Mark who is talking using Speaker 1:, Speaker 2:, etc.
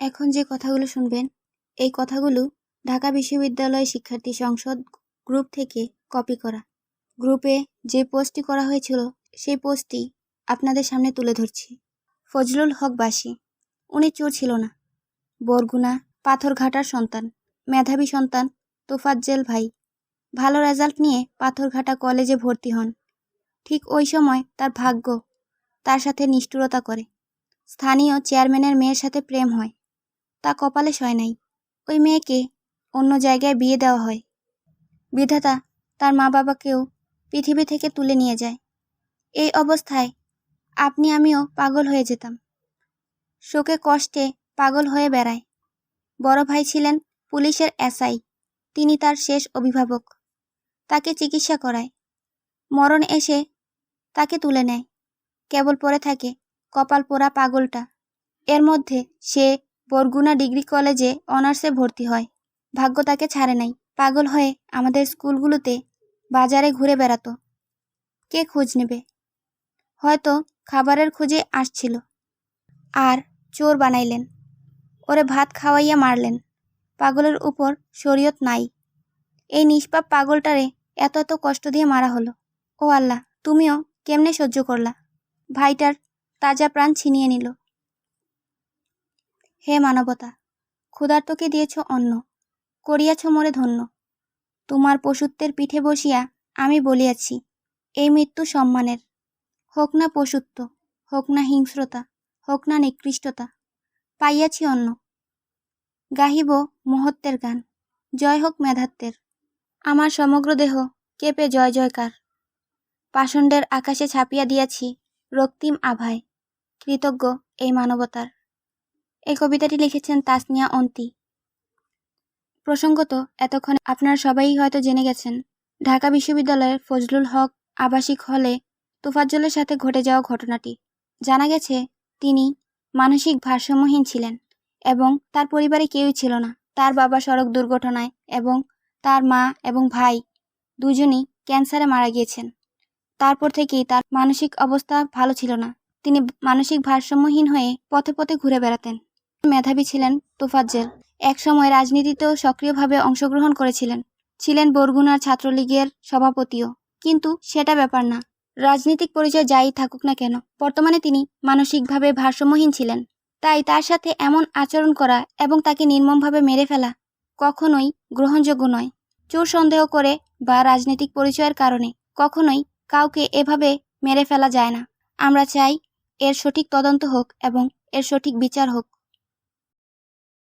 Speaker 1: এখন যে কথাগুলো শুনবেন, এই কথাগুলো ঢাকা বিশ্ববিদ্যালয় শিক্ষার্থী সংসদ গ্রুপ থেকে কপি করা। গ্রুপে যে পোস্টটি করা হয়েছিল সেই পোস্টটি আপনাদের সামনে তুলে ধরছি। ফজলুল হক বাসী, উনি চোর ছিল না, বরগুনা পাথরঘাটার সন্তান, মেধাবী সন্তান তোফাজ্জেল ভাই ভালো রেজাল্ট নিয়ে পাথরঘাটা কলেজে ভর্তি হন। ঠিক ওই সময় তার ভাগ্য তার সাথে নিষ্ঠুরতা করে। স্থানীয় চেয়ারম্যানের মেয়ের সাথে প্রেম হয়। তা কপালে সয় নাই। ওই মেয়েকে অন্য জায়গায় বিয়ে দেওয়া হয়। বিধাতা তার মা বাবাকেও পৃথিবী থেকে তুলে নিয়ে যায়। এই অবস্থায় আপনি আমিও পাগল হয়ে যেতাম। শোকে কষ্টে পাগল হয়ে বেড়ায়। বড় ভাই ছিলেন পুলিশের এসআই, তিনি তার শেষ অভিভাবক। তাকে চিকিৎসা করায়। মরণ এসে তাকে তুলে নেয়। কেবল পড়ে থাকে কপাল পোড়া পাগলটা। এর মধ্যে সে বরগুনা ডিগ্রি কলেজে অনার্সে ভর্তি হয়। ভাগ্য তাকে ছাড়ে নাই। পাগল হয়ে আমাদের স্কুলগুলোতে বাজারে ঘুরে বেড়াতো। কে খোঁজ নেবে? হয়তো খাবারের খোঁজে আসছিল। আর চোর বানাইলেন। ওরে ভাত খাওয়াইয়া মারলেন। পাগলের উপর শরীয়ত নাই। এই নিষ্পাপ পাগলটারে এত এত কষ্ট দিয়ে মারা হলো। ও আল্লাহ, তুমিও কেমনে সহ্য করলা? ভাইটার তাজা প্রাণ ছিনিয়ে নিল। হে মানবতা, ক্ষুধার্তকে দিয়েছ অন্ন, করিয়াছ মোরে ধন্য। তোমার পশুত্বের পিঠে বসিয়া আমি বলিয়াছি, এই মৃত্যু সম্মানের। হোক না পশুত্ব, হোক না হিংস্রতা, হোক না নিকৃষ্টতা, পাইয়াছি অন্ন। গাহিব মহত্বের গান, জয় হোক মেধাত্বের। আমার সমগ্র দেহ কেঁপে জয় জয়কার। পাষণ্ডের আকাশে ছাপিয়া দিয়াছি রক্তিম আভায়। কৃতজ্ঞ এই মানবতার। এই কবিতাটি লিখেছেন তাসনিয়া অন্তি। প্রসঙ্গত, এতক্ষণে আপনারা সবাই হয়তো জেনে গেছেন ঢাকা বিশ্ববিদ্যালয়ের ফজলুল হক আবাসিক হলে তোফাজ্জলের সাথে ঘটে যাওয়া ঘটনাটি। জানা গেছে তিনি মানসিক ভারসাম্যহীন ছিলেন এবং তার পরিবারে কেউই ছিল না। তার বাবা সড়ক দুর্ঘটনায় এবং তার মা এবং ভাই দুজনই ক্যান্সারে মারা গিয়েছেন। তারপর থেকেই তার মানসিক অবস্থা ভালো ছিল না। তিনি মানসিক ভারসাম্যহীন হয়ে পথে পথে ঘুরে বেড়াতেন। মেধাবী ছিলেন তোফাজ্জেল। একসময় রাজনীতিতেও সক্রিয়ভাবে অংশগ্রহণ করেছিলেন। ছিলেন বরগুনার ছাত্রলীগের সভাপতিও। কিন্তু সেটা ব্যাপার না। রাজনৈতিক পরিচয় যাই থাকুক না কেন, বর্তমানে তিনি মানসিকভাবে ভারসাম্যহীন ছিলেন। তাই তার সাথে এমন আচরণ করা এবং তাকে নির্মমভাবে মেরে ফেলা কখনোই গ্রহণযোগ্য নয়। চোর সন্দেহ করে বা রাজনৈতিক পরিচয়ের কারণে কখনোই কাউকে এভাবে মেরে ফেলা যায় না। আমরা চাই এর সঠিক তদন্ত হোক এবং এর সঠিক বিচার হোক।